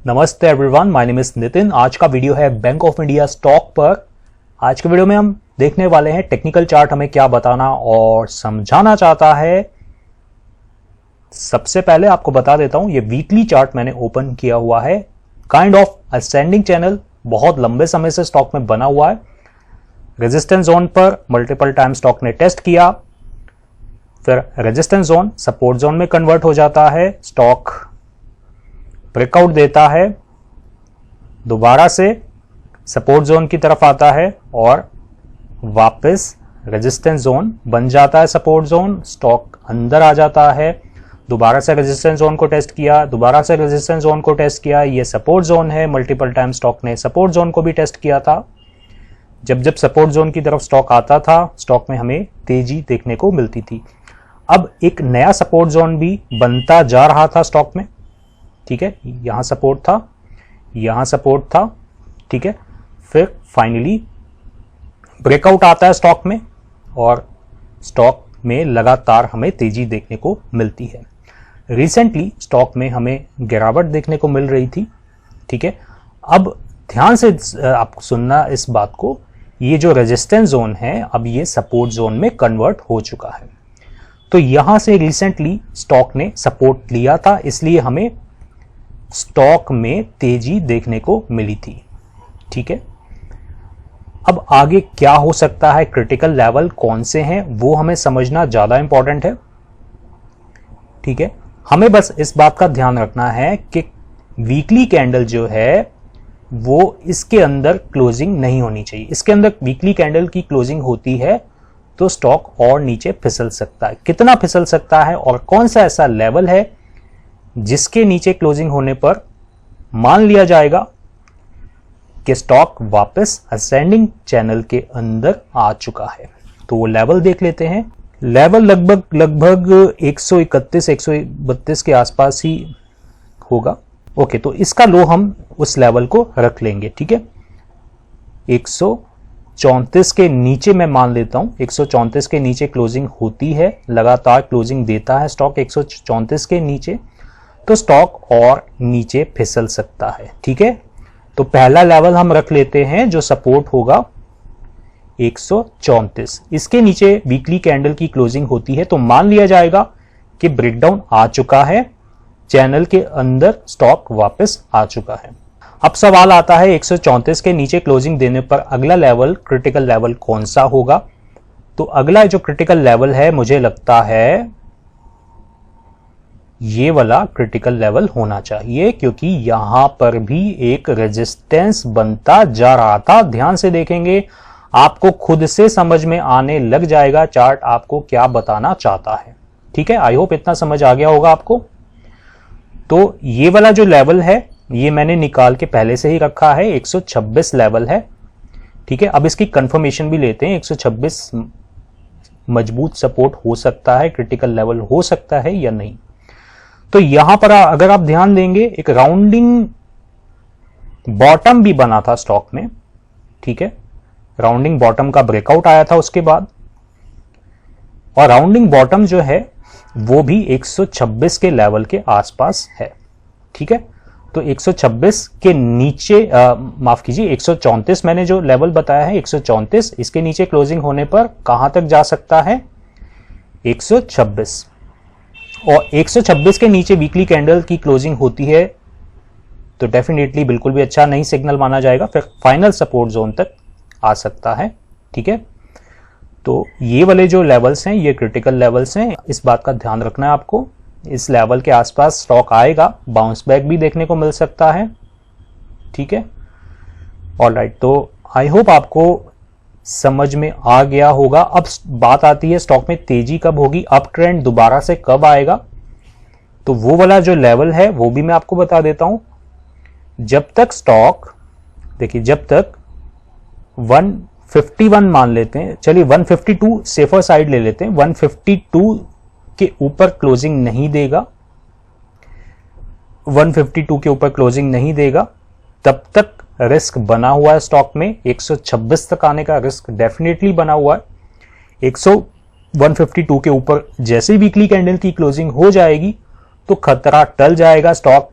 नमस्ते everyone, my name is Nitin. आज का वीडियो है बैंक ऑफ इंडिया स्टॉक पर। आज के वीडियो में हम देखने वाले हैं टेक्निकल चार्ट हमें क्या बताना और समझाना चाहता है। सबसे पहले आपको बता देता हूं, ये वीकली चार्ट मैंने ओपन किया हुआ है। काइंड ऑफ असेंडिंग चैनल बहुत लंबे समय से स्टॉक में बना हुआ है। रेजिस्टेंस जोन पर मल्टीपल टाइम स्टॉक ने टेस्ट किया, फिर रेजिस्टेंस जोन सपोर्ट जोन में कन्वर्ट हो जाता है, स्टॉक ब्रेकआउट देता है, दोबारा से सपोर्ट जोन की तरफ आता है और वापस रेजिस्टेंस जोन बन जाता है। सपोर्ट जोन, स्टॉक अंदर आ जाता है, दोबारा से रेजिस्टेंस जोन को टेस्ट किया, दोबारा से रेजिस्टेंस जोन को टेस्ट किया। ये सपोर्ट जोन है, मल्टीपल टाइम स्टॉक ने सपोर्ट जोन को भी टेस्ट किया था। जब जब सपोर्ट जोन की तरफ स्टॉक आता था, स्टॉक में हमें तेजी देखने को मिलती थी। अब एक नया सपोर्ट जोन भी बनता जा रहा था स्टॉक में, ठीक है। यहां सपोर्ट था, यहां सपोर्ट था, ठीक है। फिर फाइनली ब्रेकआउट आता है स्टॉक में और स्टॉक में लगातार हमें तेजी देखने को मिलती है। रिसेंटली स्टॉक में हमें गिरावट देखने को मिल रही थी, ठीक है। अब ध्यान से आप सुनना इस बात को, ये जो रेजिस्टेंस जोन है अब ये सपोर्ट जोन में कन्वर्ट हो चुका है। तो यहां से रिसेंटली स्टॉक ने सपोर्ट लिया था, इसलिए हमें स्टॉक में तेजी देखने को मिली थी, ठीक है। अब आगे क्या हो सकता है, क्रिटिकल लेवल कौन से हैं, वो हमें समझना ज्यादा इंपॉर्टेंट है, ठीक है। हमें बस इस बात का ध्यान रखना है कि वीकली कैंडल जो है वो इसके अंदर क्लोजिंग नहीं होनी चाहिए। इसके अंदर वीकली कैंडल की क्लोजिंग होती है तो स्टॉक और नीचे फिसल सकता है। कितना फिसल सकता है और कौन सा ऐसा लेवल है जिसके नीचे क्लोजिंग होने पर मान लिया जाएगा कि स्टॉक वापस असेंडिंग चैनल के अंदर आ चुका है। तो वो लेवल देख लेते हैं। लेवल लगभग 131 132 के आसपास ही होगा। ओके, तो इसका लो हम उस लेवल को रख लेंगे, ठीक है। 134 के नीचे मैं मान लेता हूं, 134 के नीचे क्लोजिंग होती है, लगातार क्लोजिंग देता है स्टॉक 134 के नीचे, तो स्टॉक और नीचे फिसल सकता है, ठीक है। तो पहला लेवल हम रख लेते हैं जो सपोर्ट होगा 134। इसके नीचे वीकली कैंडल की क्लोजिंग होती है तो मान लिया जाएगा कि ब्रेकडाउन आ चुका है, चैनल के अंदर स्टॉक वापस आ चुका है। अब सवाल आता है 134 के नीचे क्लोजिंग देने पर अगला लेवल, क्रिटिकल लेवल कौन सा होगा। तो अगला जो क्रिटिकल लेवल है मुझे लगता है ये वाला क्रिटिकल लेवल होना चाहिए, क्योंकि यहां पर भी एक रेजिस्टेंस बनता जा रहा था। ध्यान से देखेंगे, आपको खुद से समझ में आने लग जाएगा चार्ट आपको क्या बताना चाहता है, ठीक है। आई होप इतना समझ आ गया होगा आपको। तो ये वाला जो लेवल है ये मैंने निकाल के पहले से ही रखा है, 126 लेवल है, ठीक है। अब इसकी कंफर्मेशन भी लेते हैं। 126 मजबूत सपोर्ट हो सकता है, क्रिटिकल लेवल हो सकता है या नहीं। तो यहां पर अगर आप ध्यान देंगे, एक राउंडिंग बॉटम भी बना था स्टॉक में, ठीक है। राउंडिंग बॉटम का ब्रेकआउट आया था उसके बाद, और राउंडिंग बॉटम जो है वो भी 126 के लेवल के आसपास है, ठीक है। तो 126 के नीचे माफ कीजिए, 134 मैंने जो लेवल बताया है 134, इसके नीचे क्लोजिंग होने पर कहां तक जा सकता है, 126। और 126 के नीचे वीकली कैंडल की क्लोजिंग होती है तो डेफिनेटली बिल्कुल भी अच्छा नहीं सिग्नल माना जाएगा, फिर फाइनल सपोर्ट जोन तक आ सकता है, ठीक है। तो ये वाले जो लेवल्स हैं ये क्रिटिकल लेवल्स हैं, इस बात का ध्यान रखना है आपको। इस लेवल के आसपास स्टॉक आएगा, बाउंस बैक भी देखने को मिल सकता है, ठीक है। ऑलराइट, तो आई होप आपको समझ में आ गया होगा। अब बात आती है स्टॉक में तेजी कब होगी, अप ट्रेंड दोबारा से कब आएगा। तो वो वाला जो लेवल है वो भी मैं आपको बता देता हूं। जब तक स्टॉक, देखिए, जब तक 151 मान लेते हैं, चलिए 152 सेफर साइड ले लेते हैं, 152 के ऊपर क्लोजिंग नहीं देगा, 152 के ऊपर क्लोजिंग नहीं देगा, तब तक रिस्क बना हुआ है स्टॉक में। 126 तक आने का रिस्क डेफिनेटली बना हुआ है। 152 के ऊपर जैसे वीकली कैंडल की क्लोजिंग हो जाएगी तो खतरा टल जाएगा, स्टॉक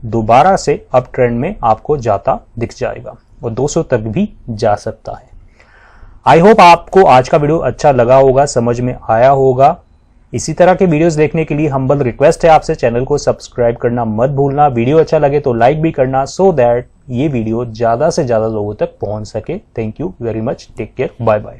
दोबारा से अप ट्रेंड में आपको जाता दिख जाएगा और 200 तक भी जा सकता है। आई होप आपको आज का वीडियो अच्छा लगा होगा, समझ में आया होगा। इसी तरह के वीडियोस देखने के लिए हम्बल रिक्वेस्ट है आपसे, चैनल को सब्सक्राइब करना मत भूलना। वीडियो अच्छा लगे तो लाइक भी करना, सो दैट ये वीडियो ज्यादा से ज्यादा लोगों तक पहुंच सके। Thank you very much, take care, bye bye.